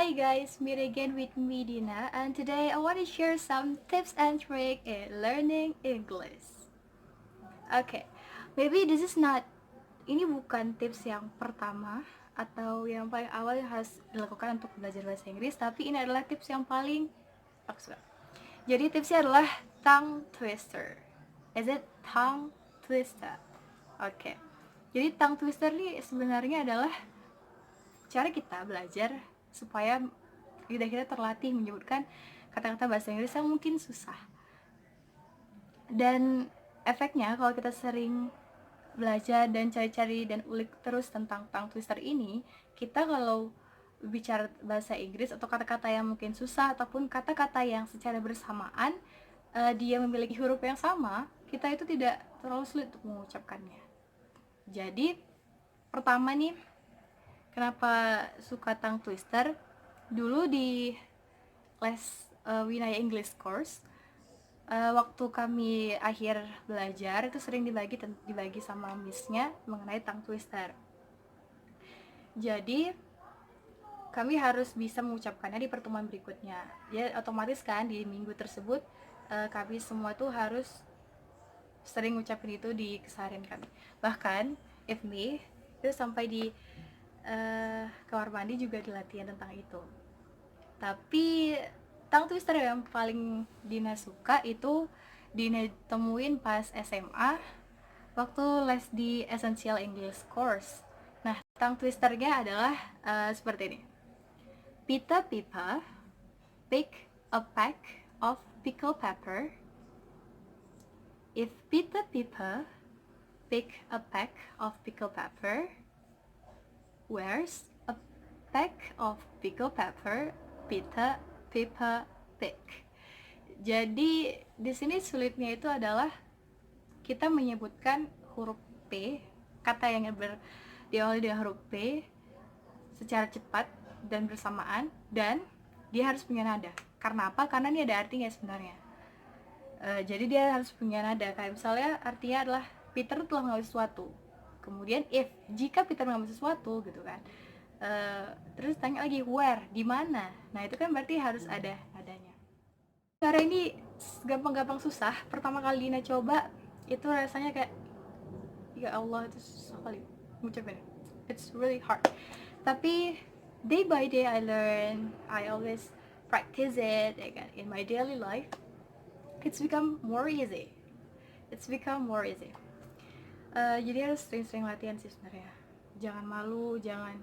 Hi guys, meet again with me Dina, and today I want to share some tips and tricks in learning English. Okay, maybe this is not, ini bukan tips yang pertama atau yang paling awal yang harus dilakukan untuk belajar bahasa Inggris, tapi ini adalah tips yang paling aku suka. Jadi tipsnya adalah tongue twister. Is it tongue twister? Oke. Jadi tongue twister ini sebenarnya adalah cara kita belajar supaya lidah kita terlatih menyebutkan kata-kata bahasa Inggris yang mungkin susah. Dan efeknya kalau kita sering belajar dan cari-cari dan ulik terus tentang tongue twister ini, kita kalau bicara bahasa Inggris atau kata-kata yang mungkin susah ataupun kata-kata yang secara bersamaan dia memiliki huruf yang sama, kita itu tidak terlalu sulit untuk mengucapkannya. Jadi pertama nih, kenapa suka tongue twister? Dulu di les Winaya English course, waktu kami akhir belajar itu sering dibagi sama missnya mengenai tongue twister. Jadi kami harus bisa mengucapkannya di pertemuan berikutnya. Ya otomatis kan di minggu tersebut kami semua tuh harus sering ngucapin itu di keseharian kami. Bahkan if me itu sampai di kamar mandi juga dilatihan tentang itu. Tapi tongue twister yang paling Dina suka itu Dina temuin pas SMA waktu les di Essential English Course. Nah, tongue twisternya adalah seperti ini. Pita pipa, pick a pack of pickled pepper. If Pita pipa, pick a pack of pickled pepper. Where's a pack of pickled pepper? Pita pipa pick. Jadi di sini sulitnya itu adalah kita menyebutkan huruf P, kata yang diawali dengan huruf P secara cepat dan bersamaan, dan dia harus punya nada. Karena apa? Karena ini ada artinya sebenarnya. Jadi dia harus punya nada. Kayak misalnya artinya adalah Peter telah mengambil sesuatu. Kemudian jika Peter mengambil sesuatu gitu kan. Terus tanya lagi where, di mana. Nah, itu kan berarti harus ada nadanya. Cara ini gampang-gampang susah. Pertama kali Dina coba itu rasanya kayak ya Allah, itu susah kali ngucapin. It's really hard. Tapi day by day I learn, I always practice it in my daily life. It's become more easy. Jadi harus sering-sering latihan sih sebenarnya. Jangan malu, jangan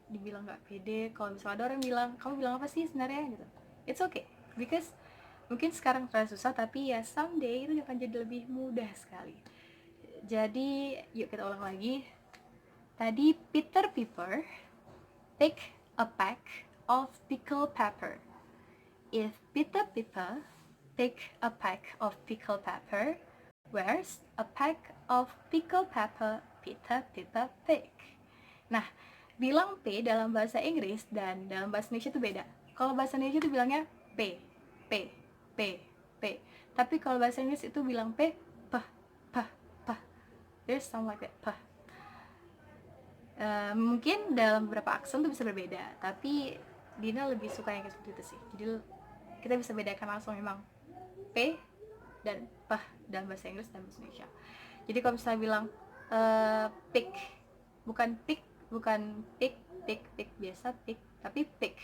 dibilang nggak pede. Kalau misalnya ada orang bilang, kamu bilang apa sih sebenarnya gitu, it's okay, because mungkin sekarang terasa susah, tapi ya someday itu akan jadi lebih mudah sekali. Jadi yuk kita ulang lagi. Tadi Peter Piper pick a pack of pickled pepper. If Peter Piper pick a pack of pickled pepper, where's a pack of pickled pepper Peter Piper pick? Nah, bilang P dalam bahasa Inggris dan dalam bahasa Indonesia itu beda. Kalau bahasa Indonesia itu bilangnya P, P, P, P. Tapi kalau bahasa Inggris itu bilang P, P, P, P. There's sound like that, P. Mungkin dalam beberapa aksen itu bisa berbeda, tapi Dina lebih suka yang kayak seperti itu sih. Jadi kita bisa bedakan langsung memang P dan P dalam bahasa Inggris dan bahasa Indonesia. Jadi kalau misalnya bilang pick, bukan pick biasa pick, tapi pick.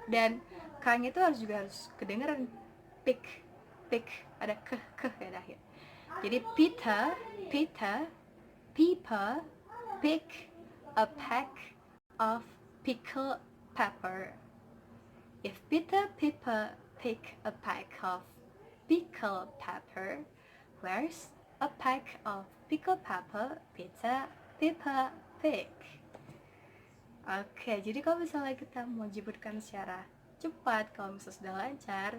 Dan k-nya itu harus kedengeran, pick, ada ke ya akhir. Jadi pita, pipa, pick a pack of pickled pepper. If Peter Piper pick a pack of pickled pepper, where's a pack of pickled pepper Peter Piper pick? Oke, jadi kalau misalnya kita mau menyebutkan secara cepat, kalau misalnya sudah lancar,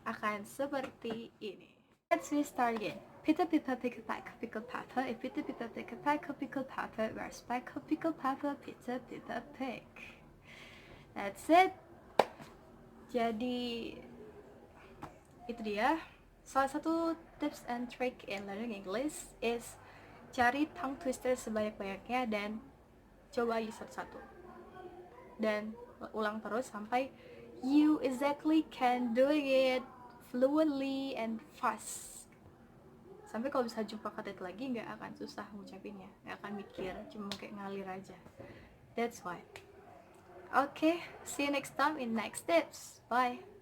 akan seperti ini. Let's restart again. Peter Piper pick a pack of pickled pepper. If Peter Piper pick a pack of pickled pepper, where's a pack of pickled pepper Peter Piper pick? That's it. Jadi itu dia salah satu tips and trick in learning English is cari tongue twister sebanyak-banyaknya dan coba aja satu-satu. dan ulang terus sampai you exactly can do it fluently and fast. Sampai kalau bisa jumpa kata itu lagi nggak akan susah ngucapinnya, nggak akan mikir, cuma kayak ngalir aja. That's why. Okay, see you next time in next tips. Bye.